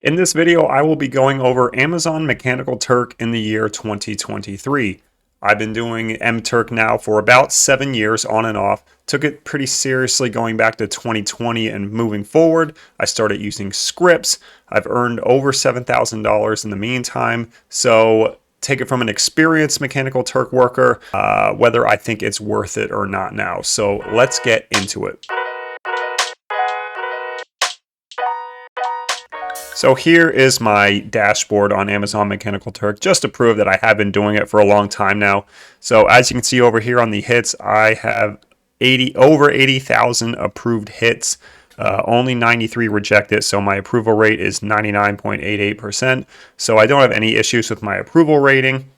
In this video, I will be going over Amazon Mechanical Turk in the year 2023. I've been doing Mtruk now for about 7 years on and off. Took it pretty seriously going back to 2020 and moving forward. I started using scripts. I've earned over $7,000 in the meantime. So take it from an experienced Mechanical Turk worker, whether I think it's worth it or not now. So let's get into it. So here is my dashboard on Amazon Mechanical Turk, just to prove that I have been doing it for a long time now. So as you can see over here on the hits, I have over 80,000 approved hits, only 93 rejected. So my approval rate is 99.88%. So I don't have any issues with my approval rating.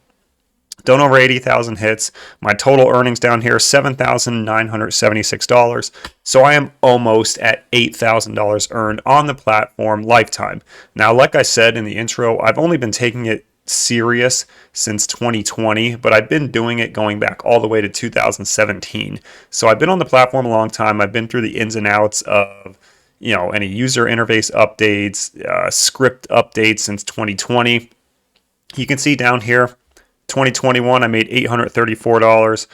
Don't over 80,000 hits. My total earnings down here, $7,976. So I am almost at $8,000 earned on the platform lifetime. Now, like I said in the intro, I've only been taking it serious since 2020, but I've been doing it going back all the way to 2017. So I've been on the platform a long time. I've been through the ins and outs of any user interface updates, script updates since 2020. You can see down here, 2021, I made $834.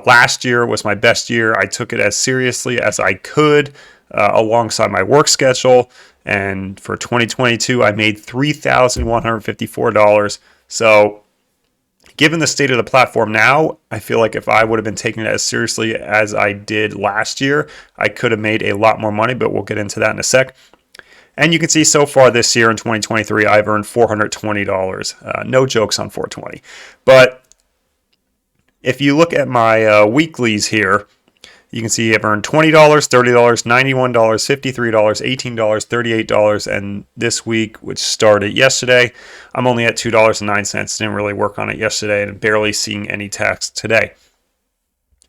Last year was my best year. I took it as seriously as I could alongside my work schedule. And for 2022, I made $3,154. So given the state of the platform now, I feel like if I would have been taking it as seriously as I did last year, I could have made a lot more money, but we'll get into that in a sec. And you can see so far this year in 2023, I've earned $420. No jokes on 420. But if you look at my weeklies here, you can see I've earned $20, $30, $91, $53, $18, $38. And this week, which started yesterday, I'm only at $2.09. Didn't really work on it yesterday and barely seeing any tax today.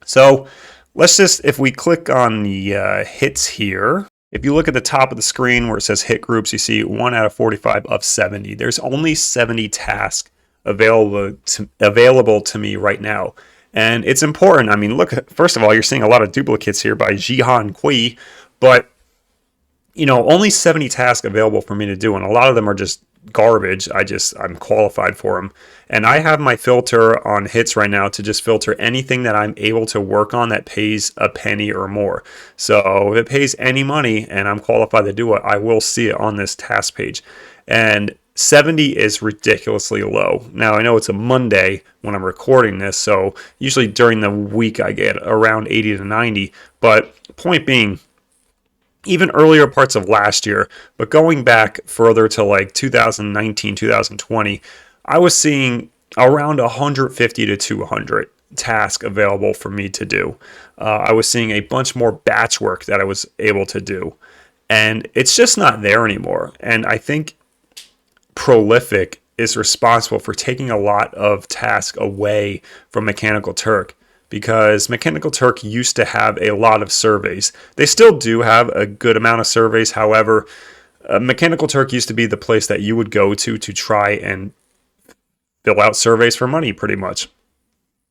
So let's just, if we click on the hits here, if you look at the top of the screen where it says hit groups, you see 1 out of 45 of 70. There's only 70 tasks available to me right now. And it's important. I mean, look, first of all, you're seeing a lot of duplicates here by Jihan Kui, but only 70 tasks available for me to do, and a lot of them are just garbage. I'm qualified for them. And I have my filter on hits right now to just filter anything that I'm able to work on that pays a penny or more. So if it pays any money and I'm qualified to do it, I will see it on this task page. And 70 is ridiculously low. Now, I know it's a Monday when I'm recording this, so usually during the week I get around 80 to 90. But point being, even earlier parts of last year, but going back further to like 2019, 2020, I was seeing around 150 to 200 tasks available for me to do. I was seeing a bunch more batch work that I was able to do. And it's just not there anymore. And I think Prolific is responsible for taking a lot of tasks away from Mechanical Turk, because Mechanical Turk used to have a lot of surveys. They still do have a good amount of surveys. However, Mechanical Turk used to be the place that you would go to try and fill out surveys for money, pretty much.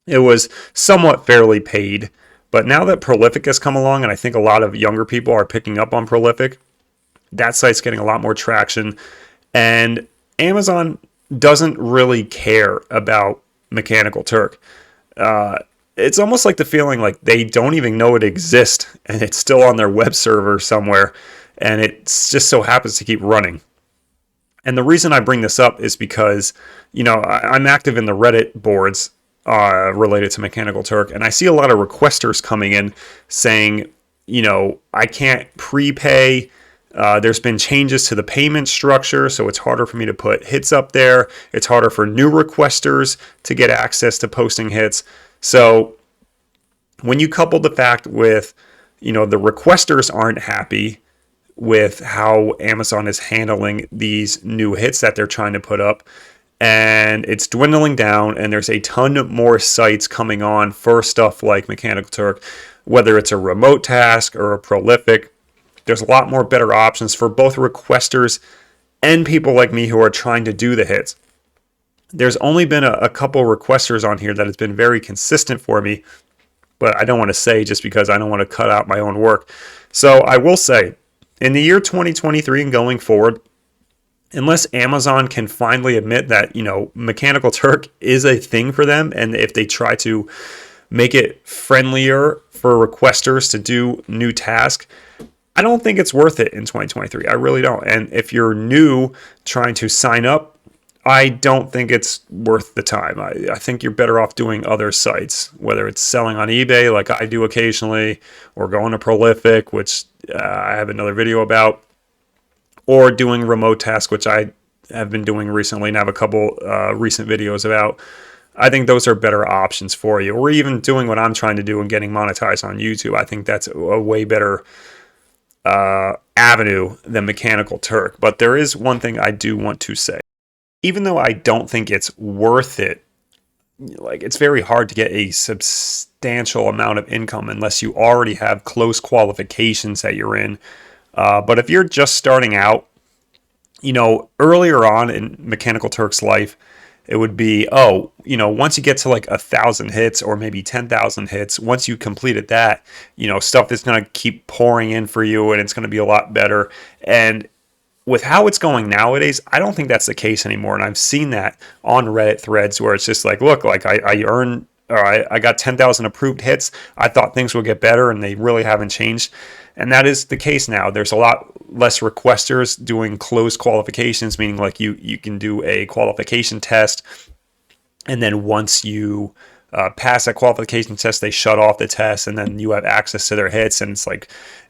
It was somewhat fairly paid. But now that Prolific has come along, and I think a lot of younger people are picking up on Prolific, that site's getting a lot more traction. And Amazon doesn't really care about Mechanical Turk. It's almost like the feeling like they don't even know it exists and it's still on their web server somewhere, and it just so happens to keep running. And the reason I bring this up is because, I'm active in the Reddit boards related to Mechanical Turk, and I see a lot of requesters coming in saying, I can't prepay. There's been changes to the payment structure, so it's harder for me to put hits up there. It's harder for new requesters to get access to posting hits. So when you couple the fact with, the requesters aren't happy with how Amazon is handling these new hits that they're trying to put up, and it's dwindling down, and there's a ton more sites coming on for stuff like Mechanical Turk, whether it's a remote task or a Prolific. There's a lot more better options for both requesters and people like me who are trying to do the hits. There's only been a couple requesters on here that has been very consistent for me, but I don't want to say just because I don't want to cut out my own work. So I will say, in the year 2023 and going forward, unless Amazon can finally admit that, Mechanical Turk is a thing for them, and if they try to make it friendlier for requesters to do new tasks, I don't think it's worth it in 2023. I really don't. And if you're new trying to sign up, I don't think it's worth the time. I think you're better off doing other sites, whether it's selling on eBay like I do occasionally, or going to Prolific, which I have another video about, or doing remote tasks, which I have been doing recently and have a couple recent videos about. I think those are better options for you. Or even doing what I'm trying to do and getting monetized on YouTube. I think that's a way better avenue than Mechanical Turk. But there is one thing I do want to say. Even though I don't think it's worth it, like, it's very hard to get a substantial amount of income unless you already have close qualifications that you're in. But if you're just starting out, earlier on in Mechanical Turk's life, it would be, once you get to like 1,000 hits or maybe 10,000 hits, once you completed that, stuff is going to keep pouring in for you, and it's going to be a lot better. And with how it's going nowadays, I don't think that's the case anymore. And I've seen that on Reddit threads where it's just like, look, like I earned, or I got 10,000 approved hits. I thought things would get better, and they really haven't changed. And that is the case now. There's a lot less requesters doing closed qualifications, meaning like you can do a qualification test, and then once you pass that qualification test, they shut off the test, and then you have access to their hits, and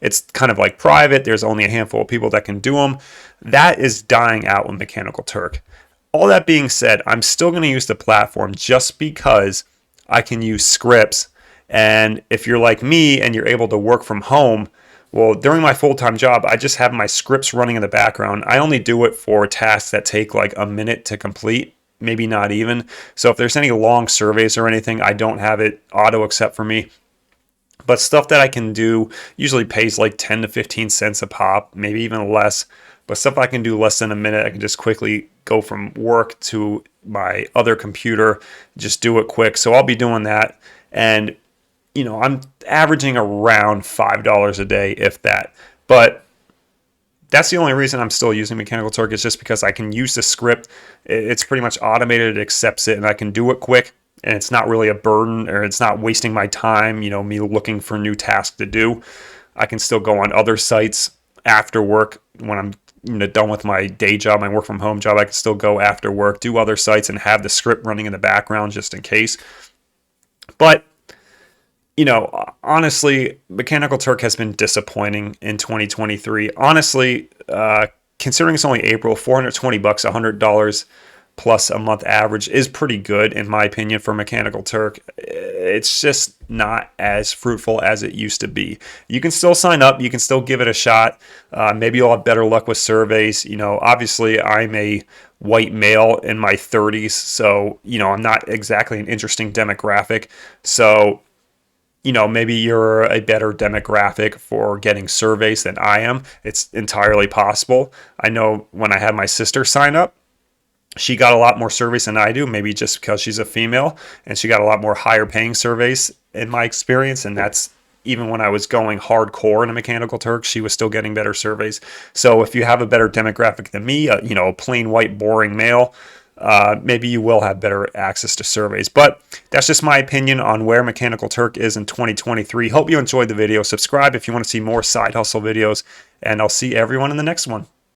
it's kind of like private. There's only a handful of people that can do them. That is dying out with Mechanical Turk. All that being said, I'm still going to use the platform just because I can use scripts. And if you're like me and you're able to work from home, well, during my full-time job, I just have my scripts running in the background. I only do it for tasks that take like a minute to complete, maybe not even. So if there's any long surveys or anything, I don't have it auto accept for me. But stuff that I can do usually pays like 10 to 15 cents a pop, maybe even less. But stuff I can do less than a minute, I can just quickly go from work to my other computer, just do it quick. So I'll be doing that. And I'm averaging around $5 a day, if that. But that's the only reason I'm still using Mechanical Turk, is just because I can use the script. It's pretty much automated. It accepts it, and I can do it quick. And it's not really a burden, or it's not wasting my time, me looking for new tasks to do. I can still go on other sites after work when I'm done with my day job, my work from home job. I can still go after work, do other sites, and have the script running in the background just in case. But honestly, Mechanical Turk has been disappointing in 2023. Honestly, considering it's only April, $420, $100 plus a month average is pretty good, in my opinion, for Mechanical Turk. It's just not as fruitful as it used to be. You can still sign up. You can still give it a shot. Maybe you'll have better luck with surveys. Obviously, I'm a white male in my 30s, so, I'm not exactly an interesting demographic. So, maybe you're a better demographic for getting surveys than I am. It's entirely possible. I know when I had my sister sign up, she got a lot more surveys than I do, maybe just because she's a female, and she got a lot more higher paying surveys in my experience. And that's even when I was going hardcore in a Mechanical Turk, she was still getting better surveys. So if you have a better demographic than me, a plain white boring male, maybe you will have better access to surveys. But that's just my opinion on where Mechanical Turk is in 2023. Hope you enjoyed the video. Subscribe if you want to see more side hustle videos, and I'll see everyone in the next one.